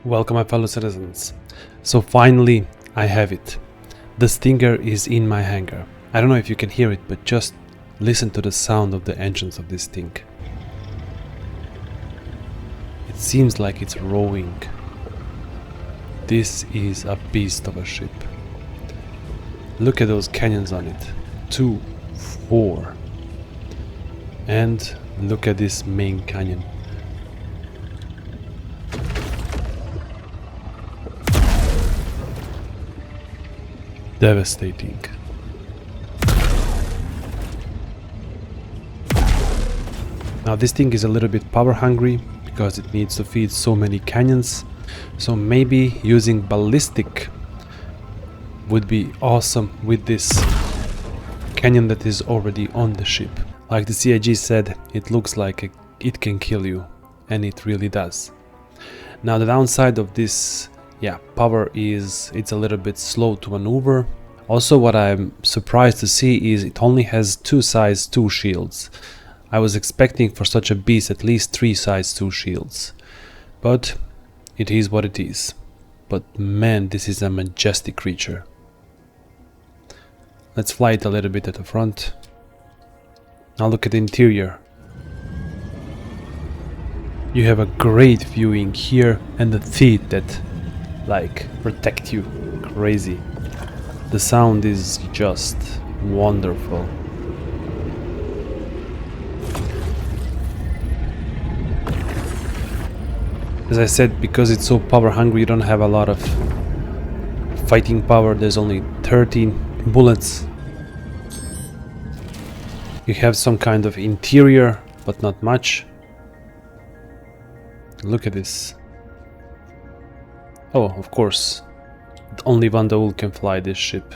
Welcome, my fellow citizens. So finally I have it. The Stinger is in my hangar. I don't know if you can hear it, but just listen to the sound of the engines of this thing. It seems like it's rowing. This is a beast of a ship. Look at those cannons on it. 2, 4. And look at this main canyon. Devastating. Now this thing is a little bit power hungry because it needs to feed so many cannons, so maybe using ballistic would be awesome with this cannon that is already on the ship. Like the CIG said, it looks like it can kill you, and it really does. Now the downside of this power is it's a little bit slow to maneuver. Also, what I'm surprised to see is it only has 2 size 2 shields. I was expecting for such a beast at least 3 size 2 shields. But it is what it is. But man, this is a majestic creature. Let's fly it a little bit at the front. Now look at the interior. You have a great view in here and the teeth that protect you. Crazy. The sound is just wonderful. As I said, because it's so power hungry, you don't have a lot of fighting power. There's only 13 bullets. You have some kind of interior, but not much. Look at this. Oh, of course, only Vanduul can fly this ship.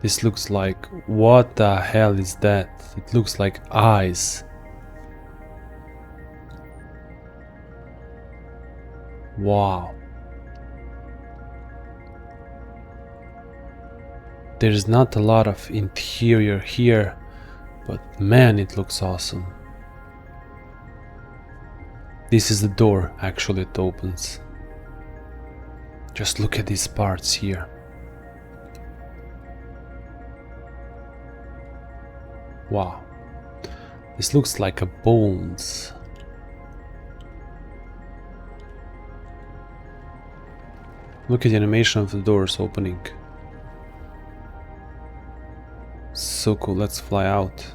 This looks like... what the hell is that? It looks like eyes. Wow. There's not a lot of interior here, but man, it looks awesome. This is the door, actually, it opens. Just look at these parts here. Wow. This looks like a bones. Look at the animation of the doors opening. So cool, let's fly out.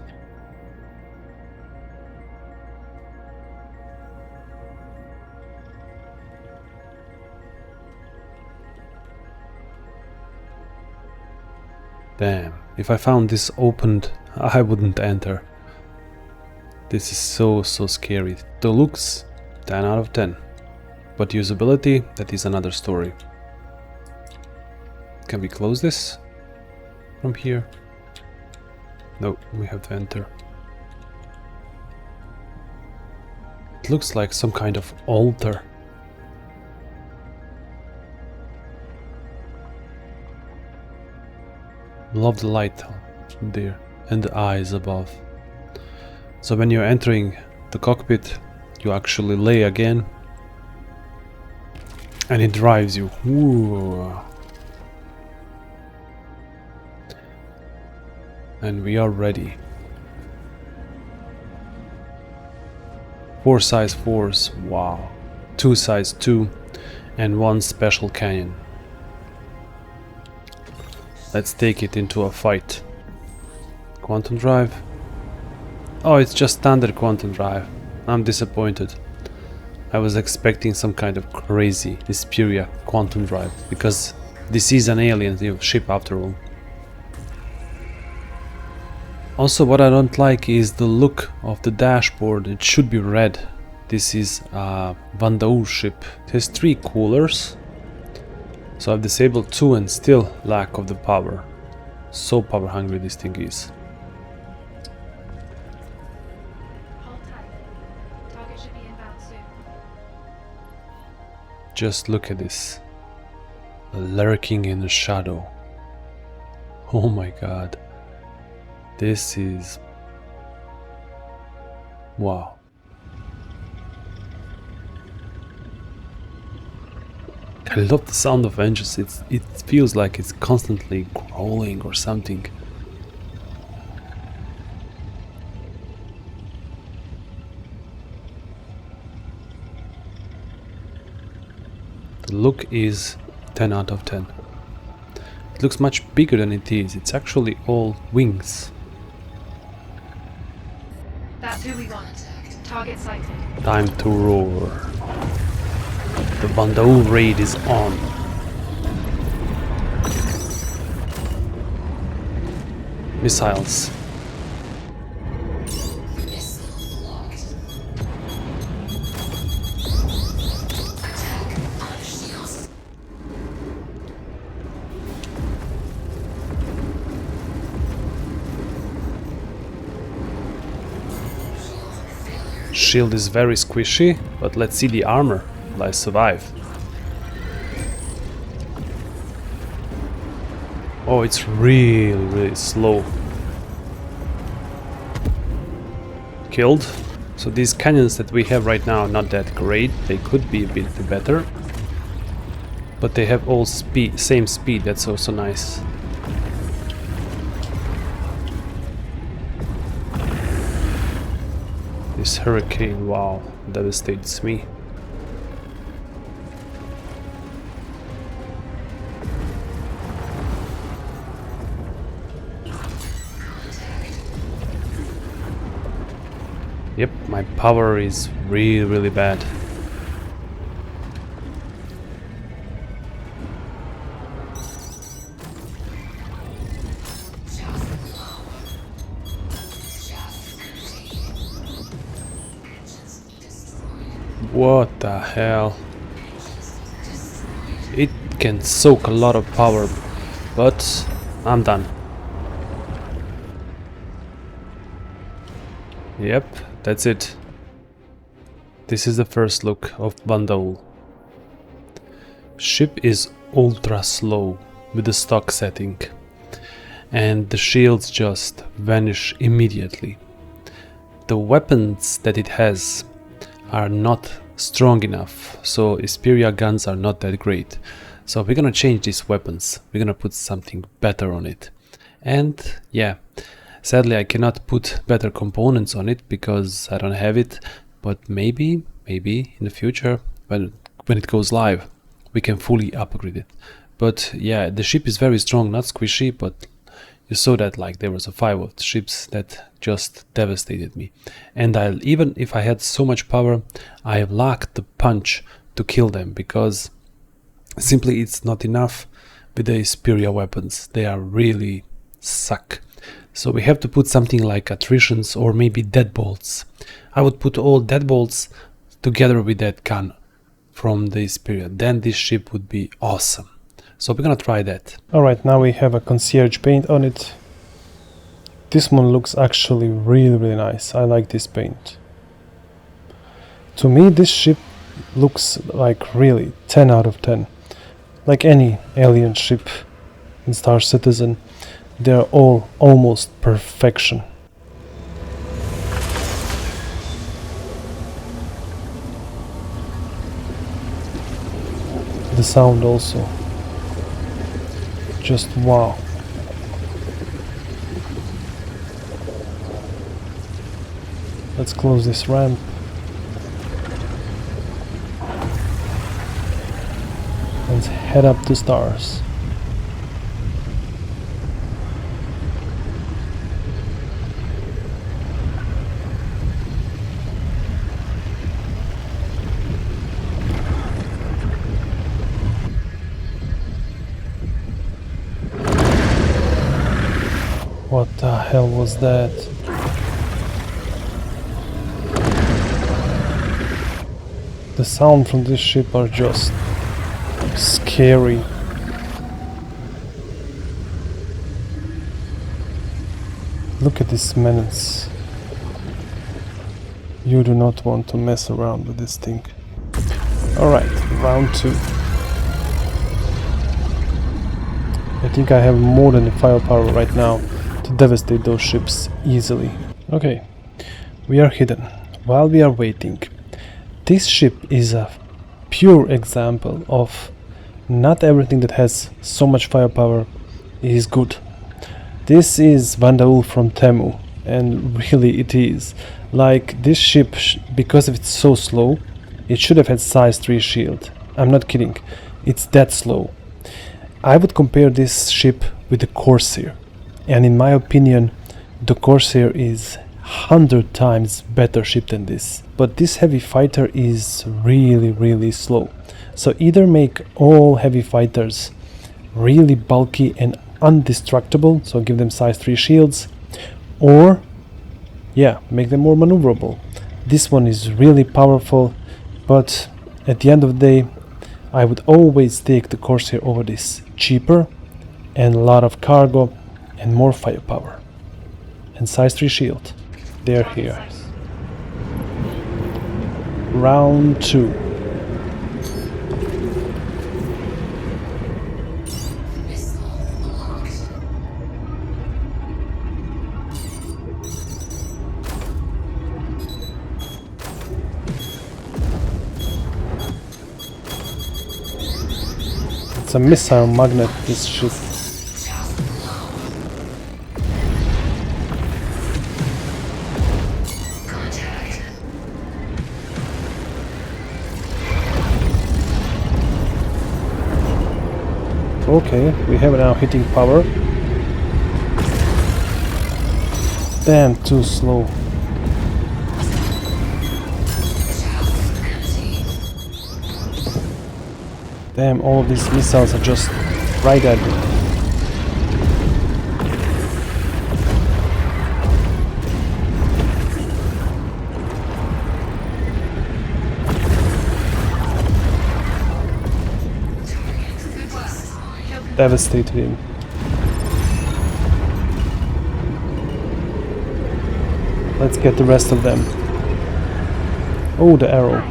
Damn, if I found this opened, I wouldn't enter. This is so scary. The looks, 10 out of 10. But usability, that is another story. Can we close this from here? No, we have to enter. It looks like some kind of altar. Love the light there and the eyes above. So when you're entering the cockpit, you actually lay again and it drives you. Ooh. And we are ready. 4 size 4s, wow. 2 size 2 and 1 special canyon. Let's take it into a fight. Quantum drive. Oh, it's just standard quantum drive. I'm disappointed. I was expecting some kind of crazy Esperia quantum drive, because this is an alien ship after all. Also, what I don't like is the look of the dashboard. It should be red. This is a Vanduul ship. It has 3 coolers. So I've disabled 2 and still lack of the power. So power hungry this thing is. Hold tight. Target should be inbound soon. Just look at this. Lurking in the shadow. Oh my god. This is... wow. I love the sound of engines. It feels like it's constantly crawling or something. The look is 10 out of 10. It looks much bigger than it is. It's actually all wings. That's who we want. Target sighted. Time to roar. The Vanduul raid is on. Missiles. Shield is very squishy, but let's see the armor. Will I survive? Oh, it's really slow. Killed. So these cannons that we have right now are not that great. They could be a bit better. But they have all same speed. That's also nice. This hurricane, wow, devastates me. Yep, my power is really bad. What the hell? It can soak a lot of power, but I'm done. Yep, that's it. This is the first look of Vanduul. Ship is ultra slow with the stock setting, and the shields just vanish immediately. The weapons that it has are not strong enough, so Esperia guns are not that great. So we're gonna change these weapons. We're gonna put something better on it. And yeah, sadly I cannot put better components on it because I don't have it, but maybe in the future when it goes live we can fully upgrade it. But yeah, the ship is very strong, not squishy, but you saw that like there was a 5 of the ships that just devastated me. And even if I had so much power, I lacked the punch to kill them because simply it's not enough with the Esperia weapons. They are really suck. So we have to put something like attritions or maybe deadbolts. I would put all deadbolts together with that gun from the Esperia. Then this ship would be awesome. So we're gonna try that. Alright, now we have a concierge paint on it. This one looks actually really nice. I like this paint. To me this ship looks like really 10 out of 10. Like any alien ship in Star Citizen, they're all almost perfection. The sound also. Just wow. Let's close this ramp. And head up the stars. What the hell was that? The sound from this ship are just scary. Look at this menace. You do not want to mess around with this thing. Alright, round 2. I think I have more than the firepower right now to devastate those ships easily. Okay, we are hidden. While we are waiting, this ship is a pure example of not everything that has so much firepower is good. This is Vanduul from Temu, and really it is. Like, this ship, because it's so slow, it should have had size 3 shield. I'm not kidding, it's that slow. I would compare this ship with the Corsair, and in my opinion the Corsair is 100 times better ship than this. But this heavy fighter is really slow. So either make all heavy fighters really bulky and indestructible, so give them size 3 shields, or yeah, make them more maneuverable. This one is really powerful, but at the end of the day I would always take the Corsair over this. Cheaper and a lot of cargo and more firepower. And size 3 shield. They're here. Round 2. It's a missile magnet, this ship. Okay, we have it now hitting power. Damn, too slow. Damn, all of these missiles are just right at me. Devastated him. Let's get the rest of them. Oh, the arrow.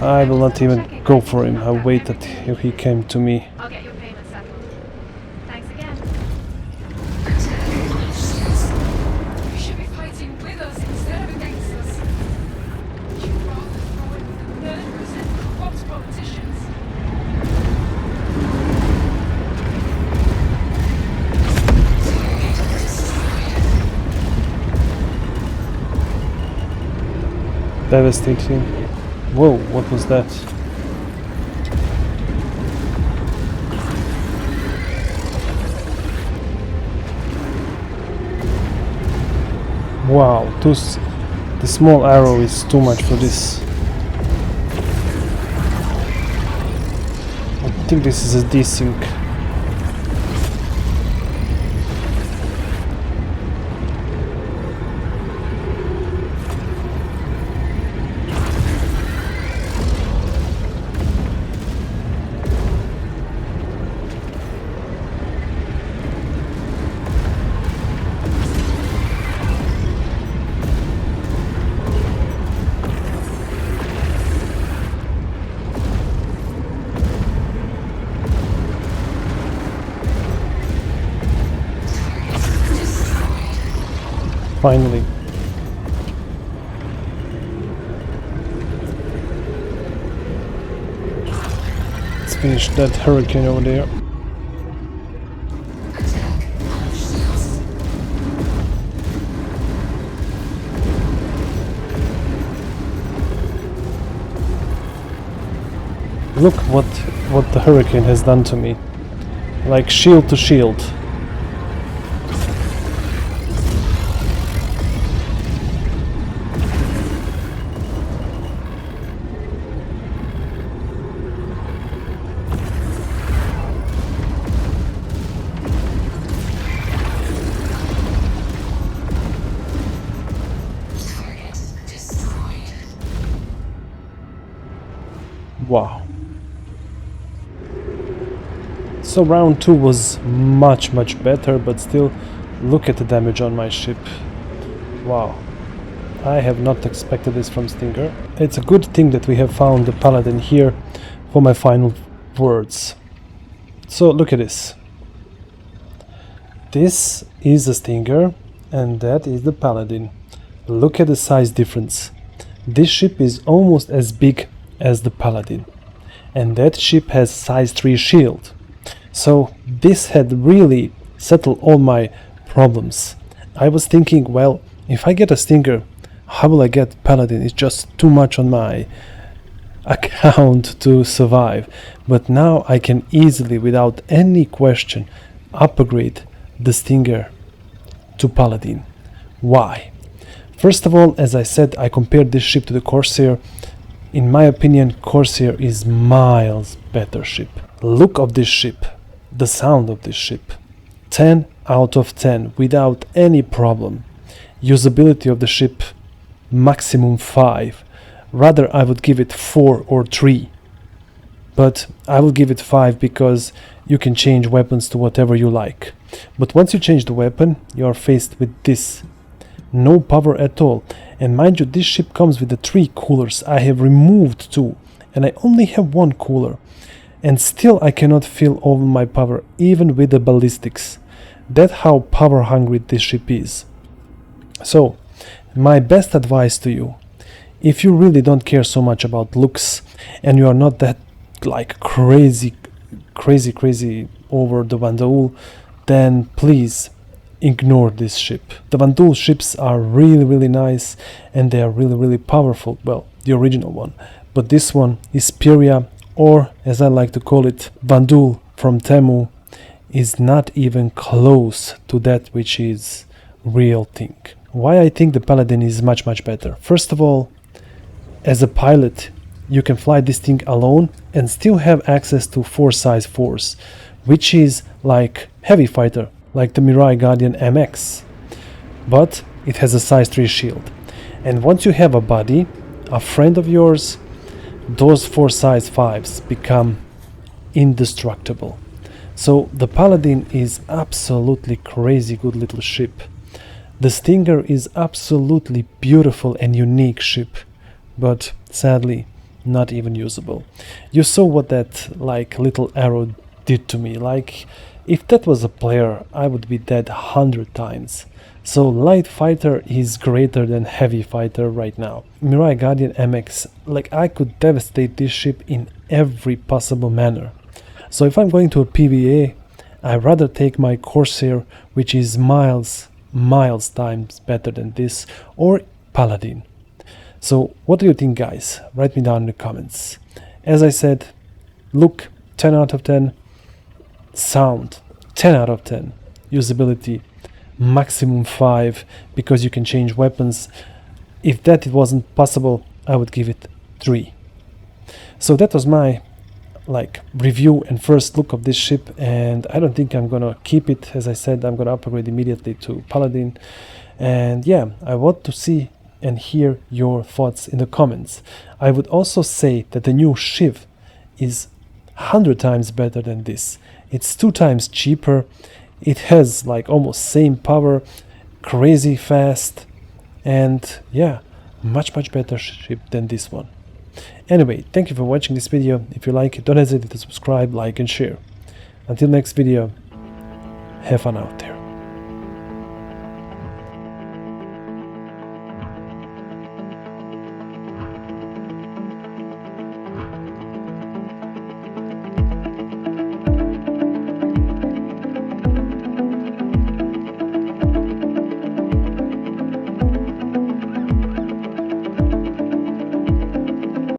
I will not even go for him. I waited till he came to me. I'll get your payment settled. Thanks again. You should be fighting with us instead of against us. You'd rather throw in with the murderers and corrupt politicians. Devastating. Whoa, what was that? Wow, the small arrow is too much for this. I think this is a desync. Finally. Let's finish that hurricane over there. Look what the hurricane has done to me. Like shield to shield. Wow. So round 2 was much better, but still, look at the damage on my ship. Wow. I have not expected this from Stinger. It's a good thing that we have found the Paladin here for my final words. So look at this. This is the Stinger and that is the Paladin. Look at the size difference. This ship is almost as big as the Paladin. and that ship has size 3 shield. So this had really settled all my problems. I was thinking, well, if I get a Stinger, how will I get Paladin? It's just too much on my account to survive. But now I can easily, without any question, upgrade the Stinger to Paladin. Why? First of all, as I said, I compared this ship to the Corsair. In my opinion, Corsair is miles better ship. Look of this ship, the sound of this ship, 10 out of 10 without any problem. Usability of the ship, maximum 5. Rather, I would give it 4 or 3. But I will give it 5 because you can change weapons to whatever you like. But once you change the weapon, you are faced with this. No power at all. And mind you, this ship comes with the 3 coolers. I have removed 2 and I only have 1 cooler. And still I cannot feel all my power even with the ballistics. That's how power hungry this ship is. So, my best advice to you, if you really don't care so much about looks and you are not that like crazy over the Vanduul, then please ignore this ship. The Vanduul ships are really nice and they are really powerful. Well, the original one. But this one, Esperia, or as I like to call it, Vanduul from Temu, is not even close to that which is real thing. Why I think the Paladin is much better? First of all, as a pilot, you can fly this thing alone and still have access to 4 size 4s, which is like heavy fighter, like the Mirai Guardian MX. But it has a size 3 shield. And once you have a buddy, a friend of yours, those 4 size 5s become indestructible. So the Paladin is absolutely crazy good little ship. The Stinger is absolutely beautiful and unique ship, but sadly not even usable. You saw what that like little arrow did to me. Like if that was a player, I would be dead 100 times. So light fighter is greater than heavy fighter right now. Mirai Guardian MX, like I could devastate this ship in every possible manner. So if I'm going to a PvE, I'd rather take my Corsair, which is miles times better than this, or Paladin. So what do you think, guys? Write me down in the comments. As I said, look, 10 out of 10. Sound, 10 out of 10. Usability, maximum 5, because you can change weapons. If that wasn't possible, I would give it 3. So that was my review and first look of this ship, and I don't think I'm gonna keep it. As I said, I'm gonna upgrade immediately to Paladin. And yeah, I want to see and hear your thoughts in the comments. I would also say that the new Shiv is 100 times better than this. It's 2 times cheaper. It has like almost same power, crazy fast, and yeah, much better ship than this one. Anyway, thank you for watching this video. If you like it, don't hesitate to subscribe, like and share. Until next video, have fun out there.